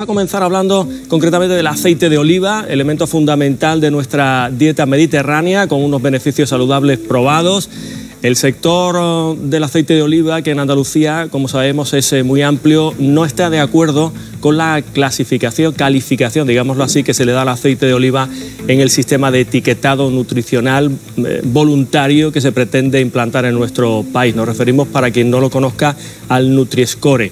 A comenzar hablando concretamente del aceite de oliva, elemento fundamental de nuestra dieta mediterránea, con unos beneficios saludables probados. El sector del aceite de oliva, que en Andalucía, como sabemos, es muy amplio, no está de acuerdo con la calificación, digámoslo así, que se le da al aceite de oliva en el sistema de etiquetado nutricional voluntario que se pretende implantar en nuestro país. Nos referimos, para quien no lo conozca, al Nutri-Score,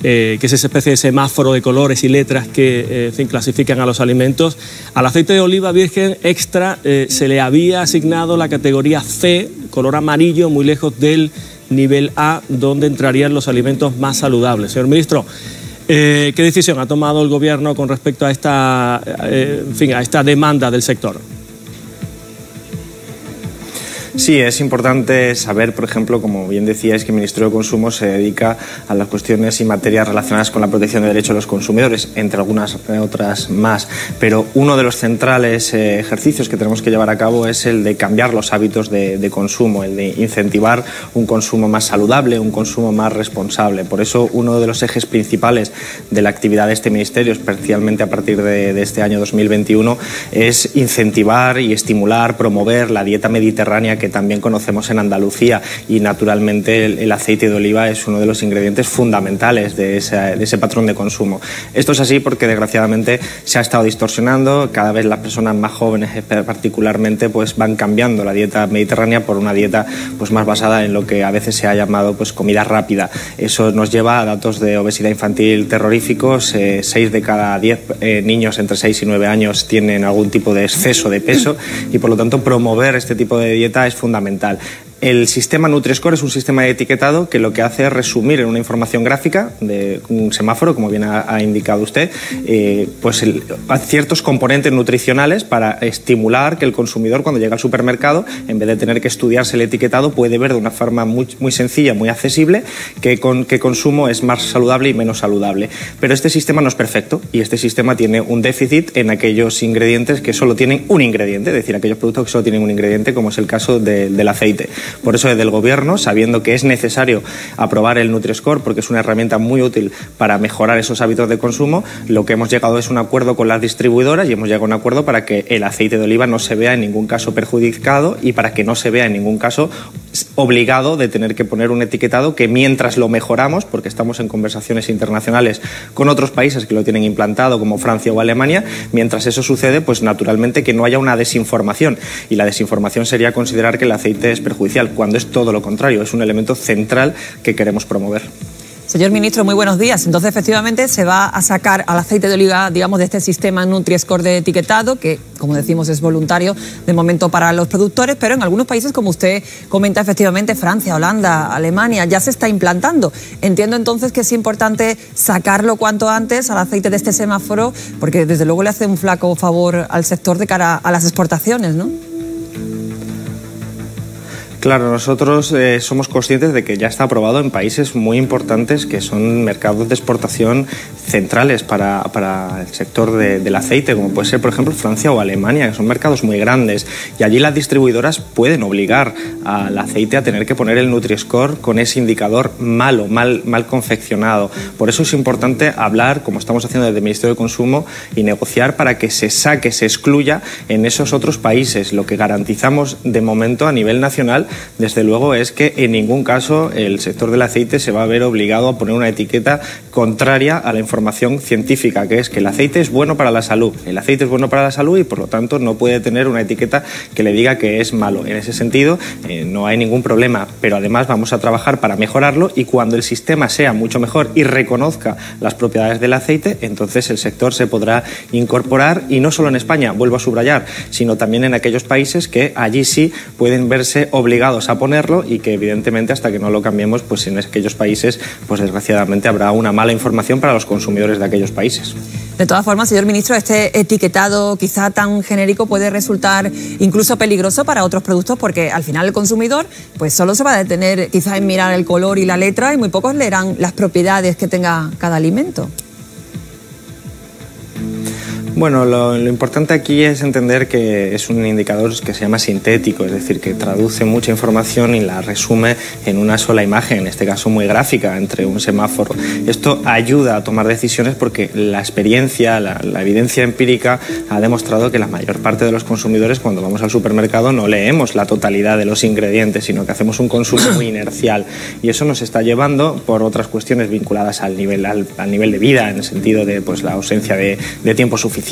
que es esa especie de semáforo de colores y letras que clasifican a los alimentos. Al aceite de oliva virgen extra se le había asignado la categoría C, color amarillo, muy lejos del nivel A, donde entrarían los alimentos más saludables. Señor ministro, ¿qué decisión ha tomado el Gobierno con respecto a esta, a esta demanda del sector? Sí, es importante saber, por ejemplo, como bien decíais, que el Ministerio de Consumo se dedica a las cuestiones y materias relacionadas con la protección de derechos de los consumidores, entre algunas otras más. Pero uno de los centrales ejercicios que tenemos que llevar a cabo es el de cambiar los hábitos de consumo, el de incentivar un consumo más saludable, un consumo más responsable. Por eso, uno de los ejes principales de la actividad de este Ministerio, especialmente a partir de este año 2021, es incentivar y estimular, promover la dieta mediterránea que también conocemos en Andalucía, y naturalmente el aceite de oliva es uno de los ingredientes fundamentales de ese patrón de consumo. Esto es así porque desgraciadamente se ha estado distorsionando, cada vez las personas más jóvenes particularmente pues van cambiando la dieta mediterránea por una dieta pues más basada en lo que a veces se ha llamado pues comida rápida. Eso nos lleva a datos de obesidad infantil terroríficos. 6 de cada 10 niños entre 6 y 9 años tienen algún tipo de exceso de peso, y por lo tanto promover este tipo de dieta es fundamental. El sistema Nutri-Score es un sistema de etiquetado que lo que hace es resumir en una información gráfica de un semáforo, como bien ha indicado usted, ciertos componentes nutricionales para estimular que el consumidor, cuando llega al supermercado, en vez de tener que estudiarse el etiquetado, puede ver de una forma muy sencilla, muy accesible, qué consumo es más saludable y menos saludable. Pero este sistema no es perfecto, y este sistema tiene un déficit en aquellos ingredientes que solo tienen un ingrediente, es decir, aquellos productos que solo tienen un ingrediente, como es el caso del aceite. Por eso, desde el Gobierno, sabiendo que es necesario aprobar el Nutri-Score, porque es una herramienta muy útil para mejorar esos hábitos de consumo, lo que hemos llegado es un acuerdo con las distribuidoras, y hemos llegado a un acuerdo para que el aceite de oliva no se vea en ningún caso perjudicado, y para que no se vea en ningún caso obligado de tener que poner un etiquetado que, mientras lo mejoramos, porque estamos en conversaciones internacionales con otros países que lo tienen implantado, como Francia o Alemania, mientras eso sucede, pues naturalmente que no haya una desinformación, y la desinformación sería considerar que el aceite es perjudicial, cuando es todo lo contrario, es un elemento central que queremos promover. Señor ministro, muy buenos días. Entonces, efectivamente, se va a sacar al aceite de oliva, digamos, de este sistema Nutri-Score de etiquetado, que, como decimos, es voluntario de momento para los productores, pero en algunos países, como usted comenta, efectivamente, Francia, Holanda, Alemania, ya se está implantando. Entiendo entonces que es importante sacarlo cuanto antes al aceite de este semáforo, porque desde luego le hace un flaco favor al sector de cara a las exportaciones, ¿no? Claro, nosotros somos conscientes de que ya está aprobado en países muy importantes que son mercados de exportación centrales para el sector del aceite, como puede ser, por ejemplo, Francia o Alemania, que son mercados muy grandes, y allí las distribuidoras pueden obligar al aceite a tener que poner el Nutri-Score con ese indicador mal confeccionado. Por eso es importante hablar, como estamos haciendo desde el Ministerio de Consumo, y negociar para que se saque, se excluya en esos otros países. Lo que garantizamos de momento a nivel nacional, desde luego, es que en ningún caso el sector del aceite se va a ver obligado a poner una etiqueta contraria a la información científica, que es que el aceite es bueno para la salud. El aceite es bueno para la salud y, por lo tanto, no puede tener una etiqueta que le diga que es malo. En ese sentido, no hay ningún problema, pero además vamos a trabajar para mejorarlo, y cuando el sistema sea mucho mejor y reconozca las propiedades del aceite, entonces el sector se podrá incorporar, y no solo en España, vuelvo a subrayar, sino también en aquellos países que allí sí pueden verse obligados a ponerlo, y que evidentemente hasta que no lo cambiemos, pues en aquellos países, pues desgraciadamente habrá una mala información para los consumidores de aquellos países. De todas formas, señor ministro, este etiquetado quizá tan genérico puede resultar incluso peligroso para otros productos, porque al final el consumidor pues solo se va a detener quizá en mirar el color y la letra, y muy pocos leerán las propiedades que tenga cada alimento. Bueno, lo importante aquí es entender que es un indicador que se llama sintético, es decir, que traduce mucha información y la resume en una sola imagen, en este caso muy gráfica, entre un semáforo. Esto ayuda a tomar decisiones porque la experiencia, la evidencia empírica ha demostrado que la mayor parte de los consumidores, cuando vamos al supermercado, no leemos la totalidad de los ingredientes, sino que hacemos un consumo muy inercial. Y eso nos está llevando, por otras cuestiones vinculadas al nivel de vida, en el sentido de pues, la ausencia de tiempo suficiente,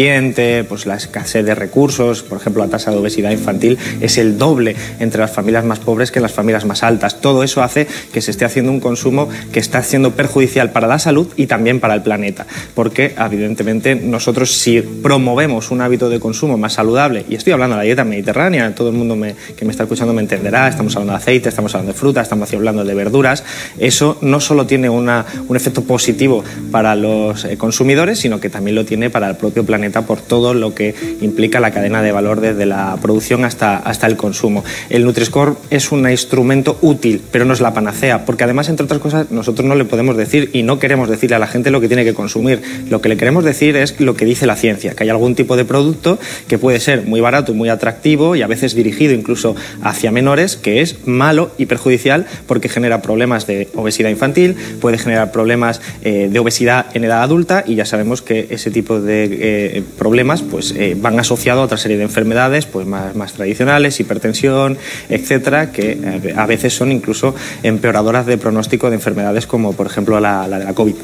pues la escasez de recursos, por ejemplo la tasa de obesidad infantil es el doble entre las familias más pobres que las familias más altas. Todo eso hace que se esté haciendo un consumo que está siendo perjudicial para la salud y también para el planeta, porque evidentemente nosotros si promovemos un hábito de consumo más saludable, y estoy hablando de la dieta mediterránea, todo el mundo que me está escuchando me entenderá, estamos hablando de aceite, estamos hablando de fruta, estamos hablando de verduras, eso no solo tiene un efecto positivo para los consumidores, sino que también lo tiene para el propio planeta por todo lo que implica la cadena de valor desde la producción hasta el consumo. El Nutri-Score es un instrumento útil, pero no es la panacea, porque además, entre otras cosas, nosotros no le podemos decir y no queremos decirle a la gente lo que tiene que consumir. Lo que le queremos decir es lo que dice la ciencia, que hay algún tipo de producto que puede ser muy barato y muy atractivo y a veces dirigido incluso hacia menores, que es malo y perjudicial porque genera problemas de obesidad infantil, puede generar problemas de obesidad en edad adulta y ya sabemos que ese tipo de problemas pues, van asociados a otra serie de enfermedades pues, más tradicionales, hipertensión, etcétera, que a veces son incluso empeoradoras de pronóstico de enfermedades como por ejemplo la de la COVID.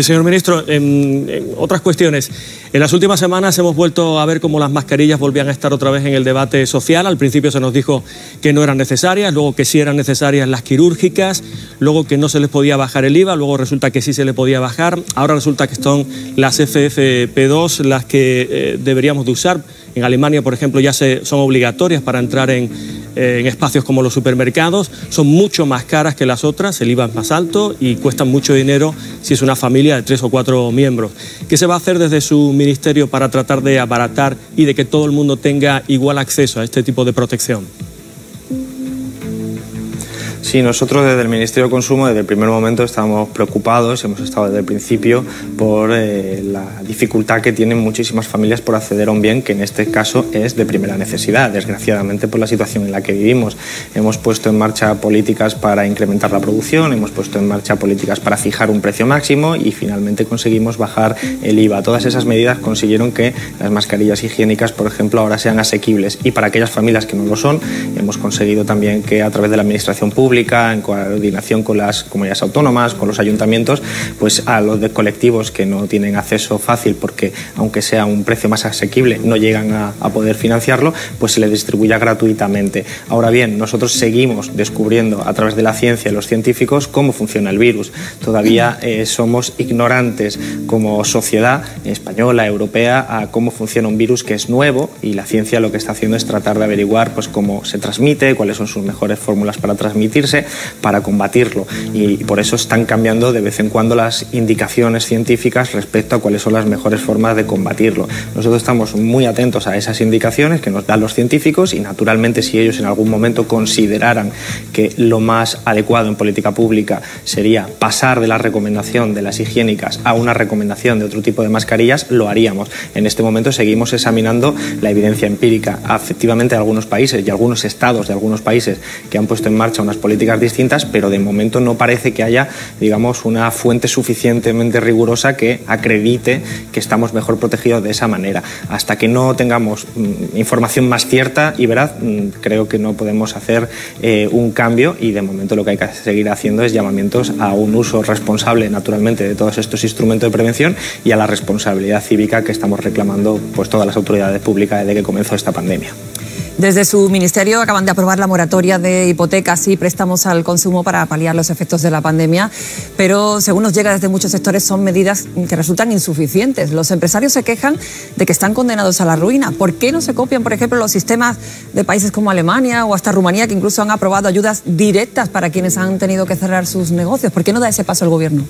Señor ministro, en otras cuestiones, en las últimas semanas hemos vuelto a ver cómo las mascarillas volvían a estar otra vez en el debate social. Al principio se nos dijo que no eran necesarias, luego que sí eran necesarias las quirúrgicas, luego que no se les podía bajar el IVA, luego resulta que sí se le podía bajar, ahora resulta que son las FFP2 las que deberíamos de usar. En Alemania, por ejemplo, ya son obligatorias para entrar en espacios como los supermercados, son mucho más caras que las otras, el IVA es más alto y cuestan mucho dinero si es una familia de 3 o 4 miembros. ¿Qué se va a hacer desde su ministerio para tratar de abaratar y de que todo el mundo tenga igual acceso a este tipo de protección? Sí, nosotros desde el Ministerio de Consumo, desde el primer momento, estamos preocupados, hemos estado desde el principio por la dificultad que tienen muchísimas familias por acceder a un bien que en este caso es de primera necesidad, desgraciadamente por la situación en la que vivimos. Hemos puesto en marcha políticas para incrementar la producción, hemos puesto en marcha políticas para fijar un precio máximo y finalmente conseguimos bajar el IVA. Todas esas medidas consiguieron que las mascarillas higiénicas, por ejemplo, ahora sean asequibles y para aquellas familias que no lo son, hemos conseguido también que a través de la administración pública, en coordinación con las comunidades autónomas, con los ayuntamientos, pues a los de colectivos que no tienen acceso fácil porque aunque sea un precio más asequible no llegan a poder financiarlo, pues se les distribuya gratuitamente. Ahora bien, nosotros seguimos descubriendo a través de la ciencia y los científicos cómo funciona el virus. Todavía somos ignorantes como sociedad española, europea, a cómo funciona un virus que es nuevo y la ciencia lo que está haciendo es tratar de averiguar pues cómo se transmite, cuáles son sus mejores fórmulas para transmitirse, para combatirlo y por eso están cambiando de vez en cuando las indicaciones científicas respecto a cuáles son las mejores formas de combatirlo. Nosotros estamos muy atentos a esas indicaciones que nos dan los científicos y naturalmente si ellos en algún momento consideraran que lo más adecuado en política pública sería pasar de la recomendación de las higiénicas a una recomendación de otro tipo de mascarillas, lo haríamos. En este momento seguimos examinando la evidencia empírica. Efectivamente, algunos países y algunos estados de algunos países que han puesto en marcha unas políticas distintas, pero de momento no parece que haya, digamos, una fuente suficientemente rigurosa que acredite que estamos mejor protegidos de esa manera. Hasta que no tengamos información más cierta y veraz, creo que no podemos hacer un cambio y de momento lo que hay que seguir haciendo es llamamientos a un uso responsable, naturalmente, de todos estos instrumentos de prevención y a la responsabilidad cívica que estamos reclamando pues todas las autoridades públicas desde que comenzó esta pandemia. Desde su ministerio acaban de aprobar la moratoria de hipotecas y préstamos al consumo para paliar los efectos de la pandemia, pero según nos llega desde muchos sectores son medidas que resultan insuficientes. Los empresarios se quejan de que están condenados a la ruina. ¿Por qué no se copian, por ejemplo, los sistemas de países como Alemania o hasta Rumanía, que incluso han aprobado ayudas directas para quienes han tenido que cerrar sus negocios? ¿Por qué no da ese paso el gobierno?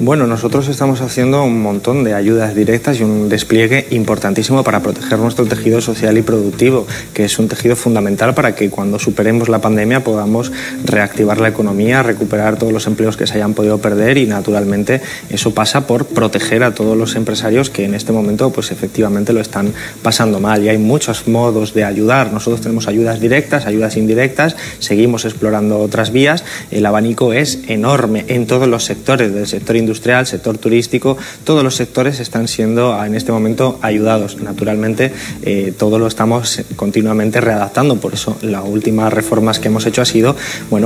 Bueno, nosotros estamos haciendo un montón de ayudas directas y un despliegue importantísimo para proteger nuestro tejido social y productivo, que es un tejido fundamental para que cuando superemos la pandemia podamos reactivar la economía, recuperar todos los empleos que se hayan podido perder, y naturalmente eso pasa por proteger a todos los empresarios que en este momento pues efectivamente lo están pasando mal, y hay muchos modos de ayudar. Nosotros tenemos ayudas directas, ayudas indirectas, seguimos explorando otras vías. El abanico es enorme en todos los sectores, del sector industrial, sector turístico, todos los sectores están siendo en este momento ayudados. Naturalmente todo lo estamos continuamente readaptando, por eso las últimas reformas que hemos hecho ha sido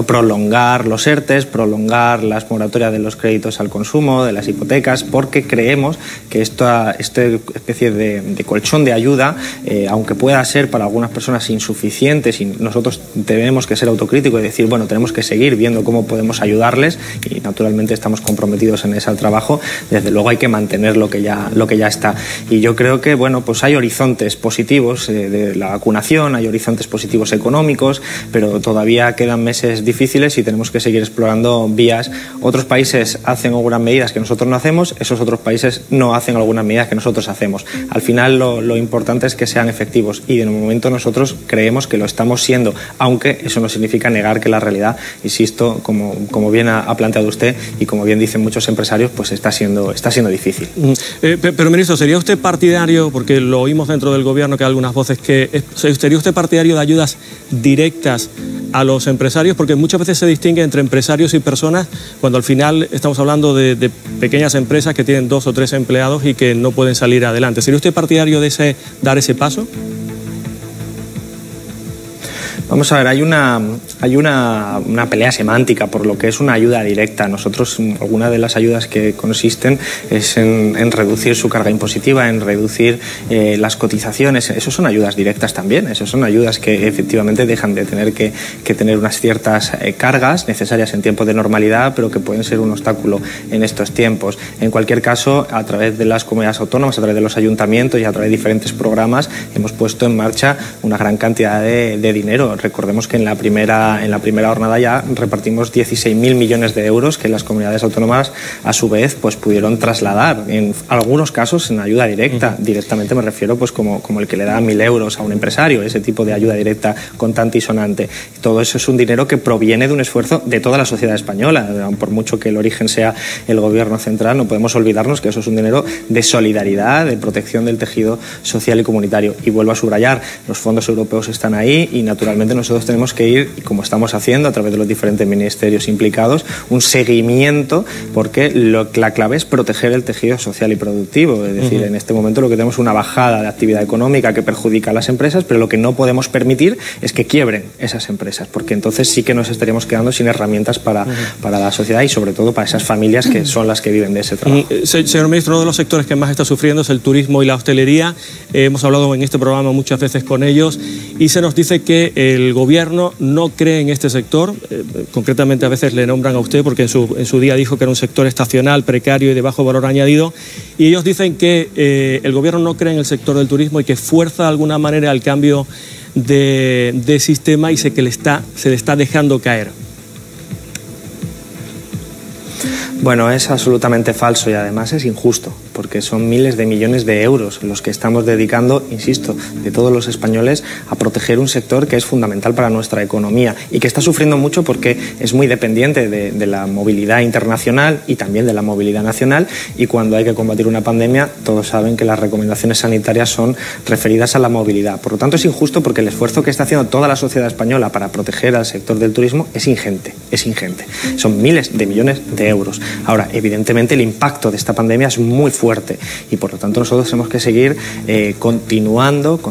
prolongar los ERTEs, prolongar las moratorias de los créditos al consumo, de las hipotecas, porque creemos que esta especie de colchón de ayuda, aunque pueda ser para algunas personas insuficiente, y nosotros tenemos que ser autocríticos y decir, bueno, tenemos que seguir viendo cómo podemos ayudarles, y naturalmente estamos comprometidos en ese trabajo. Desde luego hay que mantener lo que ya está, y yo creo que pues hay horizontes positivos de la vacunación, hay horizontes positivos económicos, pero todavía quedan meses difíciles y tenemos que seguir explorando vías. Otros países hacen algunas medidas que nosotros no hacemos, esos otros países no hacen algunas medidas que nosotros hacemos. Al final lo importante es que sean efectivos, y de momento nosotros creemos que lo estamos siendo, aunque eso no significa negar que la realidad, insisto, como bien ha planteado usted y como bien dicen muchos empresarios, pues está siendo difícil. Pero ministro, ¿sería usted partidario, porque lo oímos dentro del gobierno que hay algunas voces, ¿sería usted partidario de ayudas directas a los empresarios? Porque muchas veces se distingue entre empresarios y personas, cuando al final estamos hablando de pequeñas empresas que tienen 2 o 3 empleados y que no pueden salir adelante. ¿Sería usted partidario de dar ese paso? Vamos a ver, hay una pelea semántica por lo que es una ayuda directa. Nosotros, alguna de las ayudas que consisten es en reducir su carga impositiva, en reducir las cotizaciones. Eso son ayudas directas también. Eso son ayudas que efectivamente dejan de tener que tener unas ciertas cargas necesarias en tiempos de normalidad, pero que pueden ser un obstáculo en estos tiempos. En cualquier caso, a través de las comunidades autónomas, a través de los ayuntamientos y a través de diferentes programas, hemos puesto en marcha una gran cantidad de dinero. Recordemos que en la primera jornada ya repartimos 16.000 millones de euros que las comunidades autónomas a su vez pues pudieron trasladar, en algunos casos en ayuda directa. Directamente me refiero pues como el que le da 1.000 euros a un empresario, ese tipo de ayuda directa contante y sonante. Todo eso es un dinero que proviene de un esfuerzo de toda la sociedad española. Por mucho que el origen sea el gobierno central, no podemos olvidarnos que eso es un dinero de solidaridad, de protección del tejido social y comunitario. Y vuelvo a subrayar, los fondos europeos están ahí, y naturalmente nosotros tenemos que ir, como estamos haciendo a través de los diferentes ministerios implicados, un seguimiento, porque la clave es proteger el tejido social y productivo. Es decir, en este momento lo que tenemos es una bajada de actividad económica que perjudica a las empresas, pero lo que no podemos permitir es que quiebren esas empresas, porque entonces sí que nos estaríamos quedando sin herramientas para la sociedad y sobre todo para esas familias que son las que viven de ese trabajo. Señor ministro, uno de los sectores que más está sufriendo es el turismo y la hostelería. Hemos hablado en este programa muchas veces con ellos y se nos dice que el gobierno no cree en este sector. Concretamente a veces le nombran a usted porque en su día dijo que era un sector estacional, precario y de bajo valor añadido, y ellos dicen que el gobierno no cree en el sector del turismo y que fuerza de alguna manera el cambio de sistema y se le está dejando caer. Bueno, es absolutamente falso y además es injusto, porque son miles de millones de euros los que estamos dedicando, insisto, de todos los españoles a proteger un sector que es fundamental para nuestra economía y que está sufriendo mucho porque es muy dependiente de la movilidad internacional y también de la movilidad nacional, y cuando hay que combatir una pandemia todos saben que las recomendaciones sanitarias son referidas a la movilidad. Por lo tanto es injusto porque el esfuerzo que está haciendo toda la sociedad española para proteger al sector del turismo es ingente, son miles de millones de euros. Ahora, evidentemente el impacto de esta pandemia es muy fuerte y por lo tanto nosotros tenemos que seguir continuando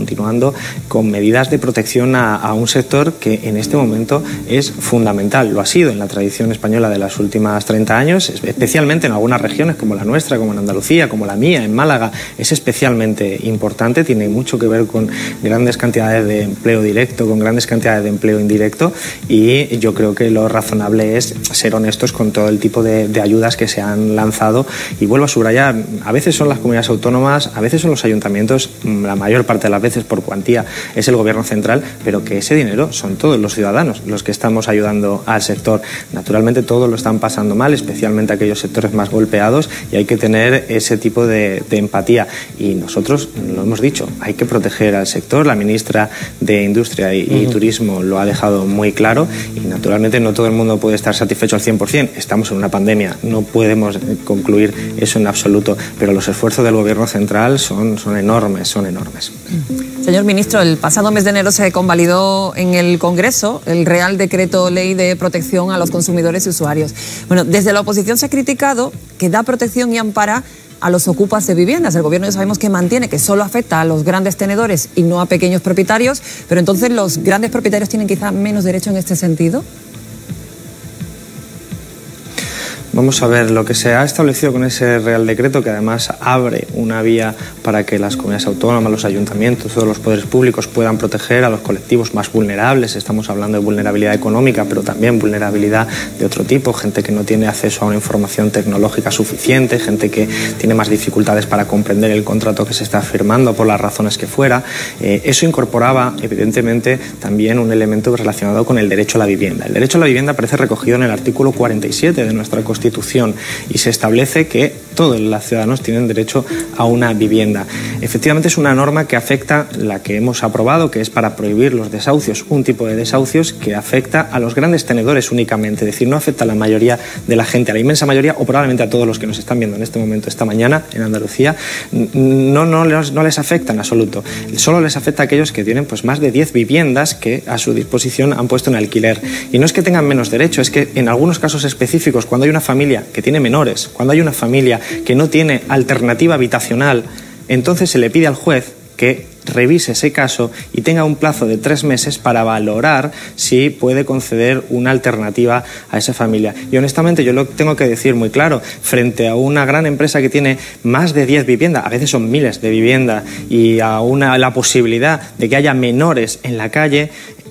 con medidas de protección a un sector que en este momento es fundamental. Lo ha sido en la tradición española de los últimos 30 años, especialmente en algunas regiones como la nuestra, como en Andalucía, como la mía, en Málaga, es especialmente importante, tiene mucho que ver con grandes cantidades de empleo directo, con grandes cantidades de empleo indirecto, y yo creo que lo razonable es ser honestos con todo el tipo de ayudas ayudas que se han lanzado. Y vuelvo a subrayar, a veces son las comunidades autónomas, a veces son los ayuntamientos, la mayor parte de las veces por cuantía es el gobierno central, pero que ese dinero son todos los ciudadanos los que estamos ayudando al sector. Naturalmente todos lo están pasando mal, especialmente aquellos sectores más golpeados, y hay que tener ese tipo de empatía. Y nosotros lo hemos dicho, hay que proteger al sector. La ministra de Industria y Turismo lo ha dejado muy claro, y naturalmente no todo el mundo puede estar satisfecho al 100%. Estamos en una pandemia, no podemos concluir eso en absoluto, pero los esfuerzos del gobierno central son enormes, son enormes. Señor ministro, el pasado mes de enero se convalidó en el Congreso el Real Decreto Ley de Protección a los Consumidores y Usuarios. Bueno, desde la oposición se ha criticado que da protección y ampara a los ocupas de viviendas. El gobierno ya sabemos que mantiene que solo afecta a los grandes tenedores y no a pequeños propietarios, pero entonces los grandes propietarios tienen quizá menos derecho en este sentido. Vamos a ver, lo que se ha establecido con ese Real Decreto, que además abre una vía para que las comunidades autónomas, los ayuntamientos, todos los poderes públicos puedan proteger a los colectivos más vulnerables. Estamos hablando de vulnerabilidad económica, pero también vulnerabilidad de otro tipo, gente que no tiene acceso a una información tecnológica suficiente, gente que tiene más dificultades para comprender el contrato que se está firmando por las razones que fuera. Eso incorporaba, evidentemente, también un elemento relacionado con el derecho a la vivienda. El derecho a la vivienda aparece recogido en el artículo 47 de nuestra Constitución y se establece que todos los ciudadanos tienen derecho a una vivienda. Efectivamente es una norma que afecta, la que hemos aprobado, que es para prohibir los desahucios, un tipo de desahucios que afecta a los grandes tenedores únicamente, es decir, no afecta a la mayoría de la gente, a la inmensa mayoría o probablemente a todos los que nos están viendo en este momento, esta mañana en Andalucía, no les afecta en absoluto, solo les afecta a aquellos que tienen pues más de 10 viviendas que a su disposición han puesto en alquiler. Y no es que tengan menos derecho, es que en algunos casos específicos, cuando hay una familia que tiene menores, cuando hay una familia que no tiene alternativa habitacional, entonces se le pide al juez que revise ese caso y tenga un plazo de 3 meses para valorar si puede conceder una alternativa a esa familia. Y honestamente yo lo tengo que decir muy claro, frente a una gran empresa que tiene más de 10 viviendas, a veces son miles de viviendas, y a la posibilidad de que haya menores en la calle,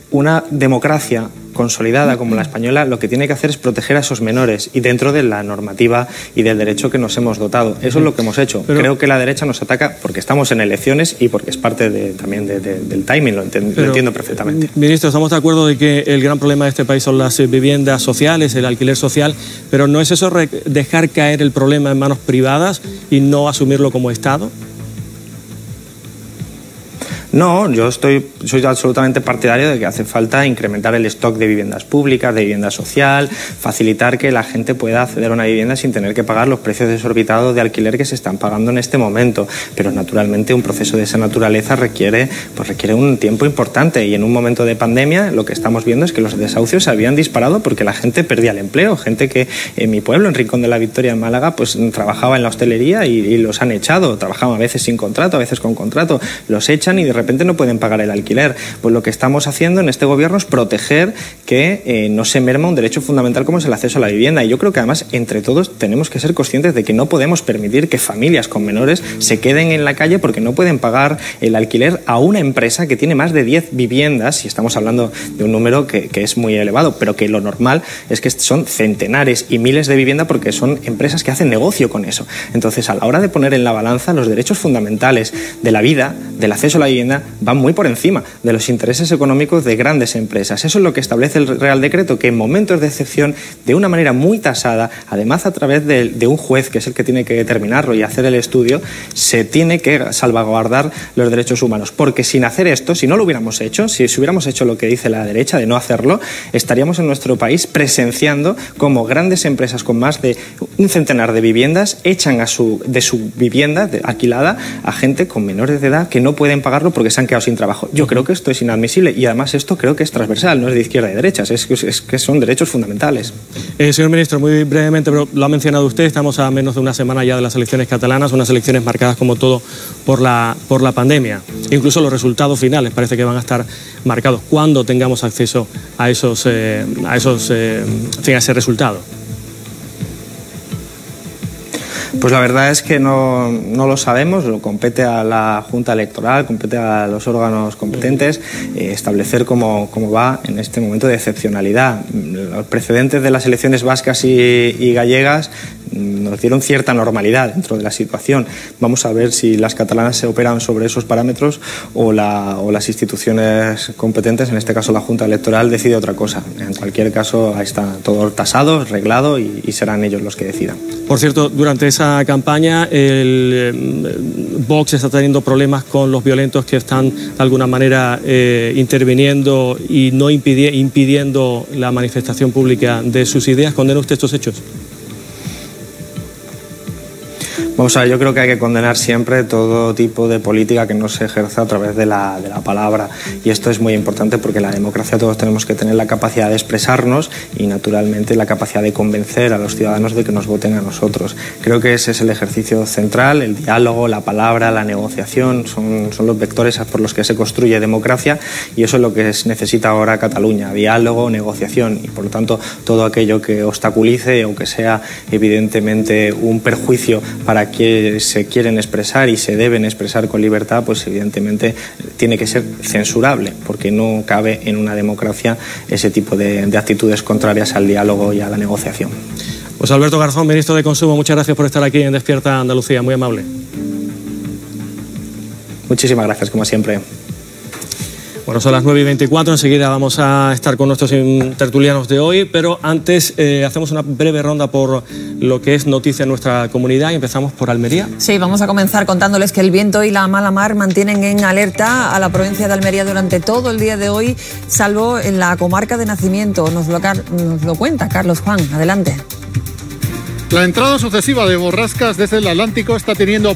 una democracia consolidada como la española lo que tiene que hacer es proteger a esos menores y dentro de la normativa y del derecho que nos hemos dotado. Eso es lo que hemos hecho. Pero creo que la derecha nos ataca porque estamos en elecciones y porque es parte también del timing, lo entiendo perfectamente. Ministro, estamos de acuerdo de que el gran problema de este país son las viviendas sociales, el alquiler social, pero ¿no es eso dejar caer el problema en manos privadas y no asumirlo como Estado? No, yo soy absolutamente partidario de que hace falta incrementar el stock de viviendas públicas, de vivienda social, facilitar que la gente pueda acceder a una vivienda sin tener que pagar los precios desorbitados de alquiler que se están pagando en este momento. Pero naturalmente un proceso de esa naturaleza requiere un tiempo importante, y en un momento de pandemia lo que estamos viendo es que los desahucios se habían disparado porque la gente perdía el empleo. Gente que en mi pueblo, en Rincón de la Victoria, en Málaga, pues trabajaba en la hostelería y los han echado. Trabajaban a veces sin contrato, a veces con contrato. Los echan y de repente no pueden pagar el alquiler. Pues lo que estamos haciendo en este gobierno es proteger que no se merma un derecho fundamental como es el acceso a la vivienda. Y yo creo que además entre todos tenemos que ser conscientes de que no podemos permitir que familias con menores se queden en la calle porque no pueden pagar el alquiler a una empresa que tiene más de 10 viviendas, y estamos hablando de un número que es muy elevado, pero que lo normal es que son centenares y miles de viviendas porque son empresas que hacen negocio con eso. Entonces, a la hora de poner en la balanza los derechos fundamentales de la vida, del acceso a la vivienda, van muy por encima de los intereses económicos de grandes empresas. Eso es lo que establece el Real Decreto, que en momentos de excepción, de una manera muy tasada, además a través de un juez que es el que tiene que determinarlo y hacer el estudio, se tiene que salvaguardar los derechos humanos. Porque sin hacer esto, si no lo hubiéramos hecho, si hubiéramos hecho lo que dice la derecha de no hacerlo, estaríamos en nuestro país presenciando cómo grandes empresas con más de un centenar de viviendas echan de su vivienda alquilada a gente con menores de edad que no pueden pagarlo porque se han quedado sin trabajo. Yo creo que esto es inadmisible, y además esto creo que es transversal, no es de izquierda y derechas, es que son derechos fundamentales. Señor ministro, muy brevemente, pero lo ha mencionado usted, estamos a menos de una semana ya de las elecciones catalanas, unas elecciones marcadas como todo por la pandemia. Incluso los resultados finales parece que van a estar marcados. ¿Cuándo tengamos acceso a ese resultado? Pues la verdad es que no lo sabemos, lo compete a la Junta Electoral, compete a los órganos competentes establecer cómo va en este momento de excepcionalidad. Los precedentes de las elecciones vascas y gallegas nos dieron cierta normalidad dentro de la situación. Vamos a ver si las catalanas se operan sobre esos parámetros o las instituciones competentes, en este caso la Junta Electoral, decide otra cosa. En cualquier caso, ahí está todo tasado, reglado y serán ellos los que decidan. Por cierto, durante esa campaña Vox está teniendo problemas con los violentos que están de alguna manera interviniendo y no impidiendo la manifestación pública de sus ideas. ¿Condena usted estos hechos? Vamos a ver, yo creo que hay que condenar siempre todo tipo de política que no se ejerza a través de la palabra, y esto es muy importante porque en la democracia todos tenemos que tener la capacidad de expresarnos y naturalmente la capacidad de convencer a los ciudadanos de que nos voten a nosotros. Creo que ese es el ejercicio central, el diálogo, la palabra, la negociación, son los vectores por los que se construye democracia, y eso es lo que necesita ahora Cataluña: diálogo, negociación, y por lo tanto todo aquello que obstaculice o que sea evidentemente un perjuicio para que se quieren expresar y se deben expresar con libertad, pues evidentemente tiene que ser censurable, porque no cabe en una democracia ese tipo de actitudes contrarias al diálogo y a la negociación. Pues Alberto Garzón, ministro de Consumo, muchas gracias por estar aquí en Despierta Andalucía, muy amable. Muchísimas gracias, como siempre. Bueno, son las 9:24, enseguida vamos a estar con nuestros tertulianos de hoy, pero antes hacemos una breve ronda por lo que es noticia en nuestra comunidad y empezamos por Almería. Sí, vamos a comenzar contándoles que el viento y la mala mar mantienen en alerta a la provincia de Almería durante todo el día de hoy, salvo en la comarca de Nacimiento. Nos lo cuenta Carlos Juan, adelante. La entrada sucesiva de borrascas desde el Atlántico está teniendo